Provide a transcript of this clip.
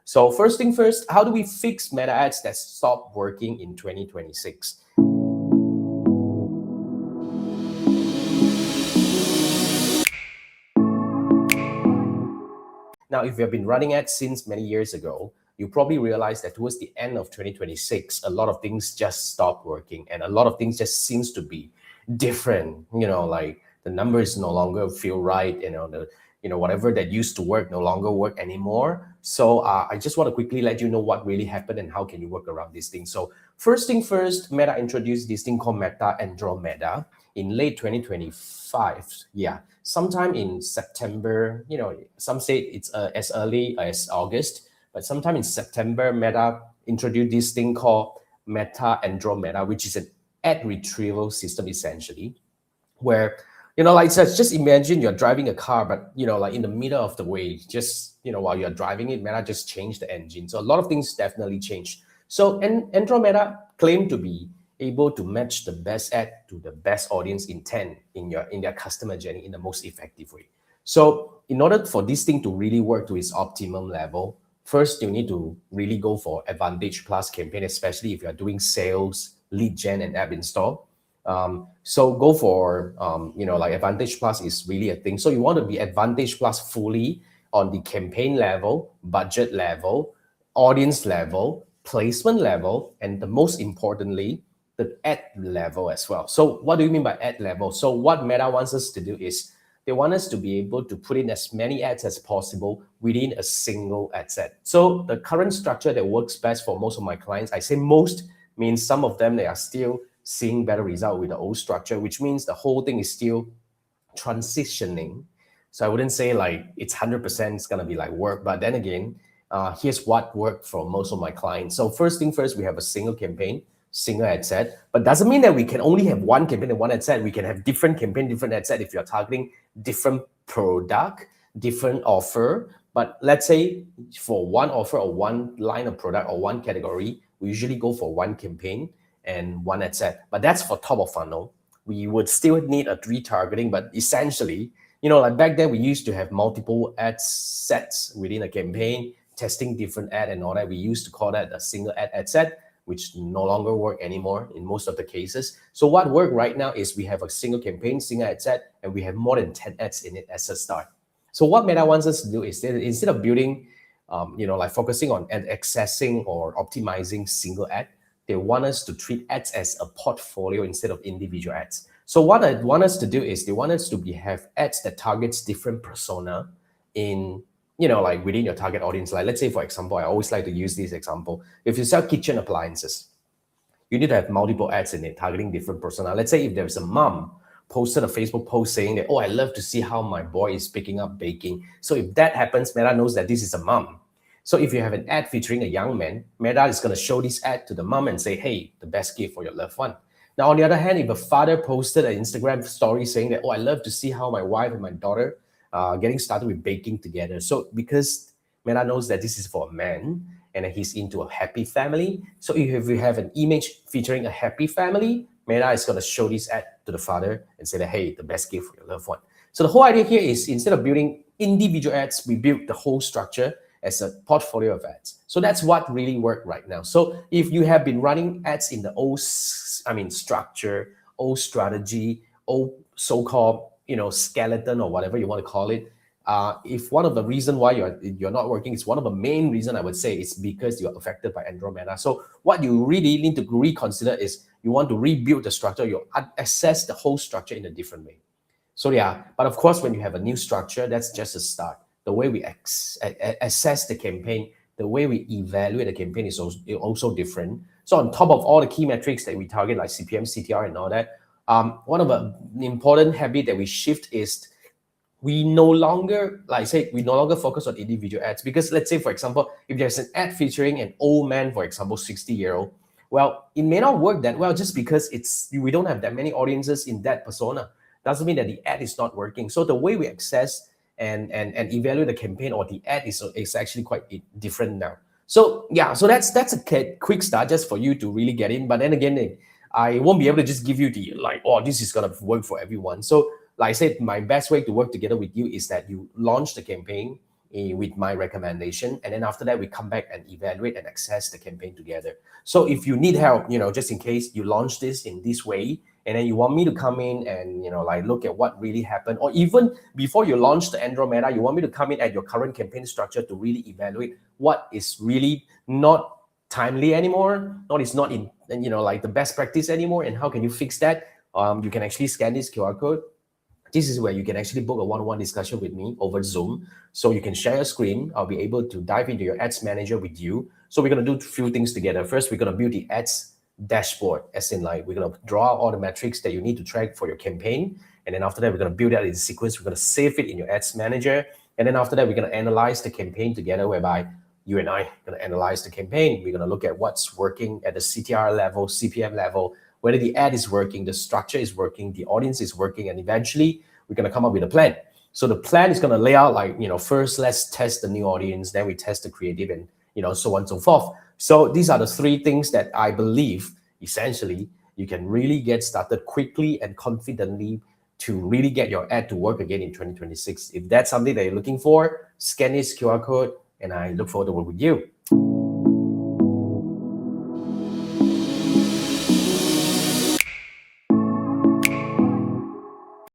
So first thing first, how do we fix meta ads that stopped working in 2026? Now, if you have been running ads since many years ago, you probably realize that towards the end of 2026, a lot of things just stopped working and a lot of things just seems to be different. Like the numbers no longer feel right, whatever that used to work no longer work anymore. So I just want to quickly let you know what really happened and how can you work around these things. So first thing first, Meta introduced this thing called Meta-Andromeda in late 2025. Yeah, sometime in September. Some say it's as early as August, but sometime in September, Meta introduced this thing called Meta-Andromeda, which is an ad retrieval system essentially, where like just imagine you're driving a car, but like in the middle of the way, just while you're driving it, Meta just changed the engine. So a lot of things definitely changed. So Andromeda claimed to be able to match the best ad to the best audience intent in their customer journey in the most effective way. So in order for this thing to really work to its optimum level, first you need to really go for Advantage Plus campaign, especially if you're doing sales, lead gen, and app install. So go for, like Advantage Plus is really a thing. So you want to be Advantage Plus fully on the campaign level, budget level, audience level, placement level, and the most importantly, the ad level as well. So what do you mean by ad level? So what Meta wants us to do is they want us to be able to put in as many ads as possible within a single ad set. So the current structure that works best for most of my clients, I say most means some of them, they are still seeing better result with the old structure, which means the whole thing is still transitioning. So I wouldn't say like it's 100% it's going to be like work, but then again, here's what worked for most of my clients. So first thing first, we have a single campaign, single ad set, but doesn't mean that we can only have one campaign and one ad set. We can have different campaign, different ad set if you're targeting different product, different offer. But let's say for one offer or one line of product or one category, we usually go for one campaign and one ad set. But that's for top of funnel. We would still need a retargeting, but essentially, like back then we used to have multiple ad sets within a campaign, testing different ad and all that. We used to call that a single ad set, which no longer work anymore in most of the cases. So what work right now is we have a single campaign, single ad set, and we have more than 10 ads in it as a start. So what Meta wants us to do is that instead of building, like focusing on ad accessing or optimizing single ad, they want us to treat ads as a portfolio instead of individual ads. So what I want us to do is they want us to have ads that targets different persona in, like within your target audience. Like let's say, for example, I always like to use this example. If you sell kitchen appliances, you need to have multiple ads in it targeting different persona. Let's say if there's a mom posted a Facebook post saying that, oh, I love to see how my boy is picking up baking. So if that happens, Meta knows that this is a mom. So if you have an ad featuring a young man, Meta is going to show this ad to the mom and say, hey, the best gift for your loved one. Now, on the other hand, if a father posted an Instagram story saying that, oh, I love to see how my wife and my daughter are getting started with baking together. So because Meta knows that this is for a man and he's into a happy family. So if you have an image featuring a happy family, Meta is going to show this ad to the father and say that, hey, the best gift for your loved one. So the whole idea here is instead of building individual ads, we build the whole structure as a portfolio of ads. So that's what really worked right now. So if you have been running ads in the old, structure, old strategy, old so-called, skeleton or whatever you want to call it, if one of the reasons why you're not working is one of the main reason I would say is because you're affected by Andromeda. So what you really need to reconsider is you want to rebuild the structure, you assess the whole structure in a different way. So yeah, but of course, when you have a new structure, that's just a start. The way we assess the campaign, the way we evaluate the campaign is also different. So on top of all the key metrics that we target, like CPM, CTR, and all that, one of the important habit that we shift is we no longer, like I said, we no longer focus on individual ads. Because let's say, for example, if there's an ad featuring an old man, for example, 60-year-old, well, it may not work that well just because we don't have that many audiences in that persona. Doesn't mean that the ad is not working. So the way we access and evaluate the campaign or the ad is actually quite different now. So yeah, so that's a quick start just for you to really get in. But then again, I won't be able to just give you the like, oh, this is gonna work for everyone. So like I said, my best way to work together with you is that you launch the campaign, with my recommendation, and then after that we come back and evaluate and assess the campaign together. So if you need help, just in case you launch this in this way, and then you want me to come in and like look at what really happened, or even before you launch the Andromeda, you want me to come in at your current campaign structure to really evaluate what is really not timely anymore, not is not in like the best practice anymore, and how can you fix that? You can actually scan this QR code. This is where you can actually book a one-on-one discussion with me over Zoom. So you can share your screen. I'll be able to dive into your ads manager with you. So we're going to do a few things together. First, we're going to build the ads dashboard, as in like we're going to draw all the metrics that you need to track for your campaign. And then after that, we're going to build that in sequence. We're going to save it in your ads manager. And then after that, we're going to analyze the campaign together, whereby you and I are going to analyze the campaign. We're going to look at what's working at the CTR level, CPM level, whether the ad is working, the structure is working, the audience is working, and eventually we're going to come up with a plan. So the plan is going to lay out like, first let's test the new audience, then we test the creative, and so on and so forth. So these are the three things that I believe essentially you can really get started quickly and confidently to really get your ad to work again in 2026. If that's something that you're looking for, scan this QR code, and I look forward to work with you.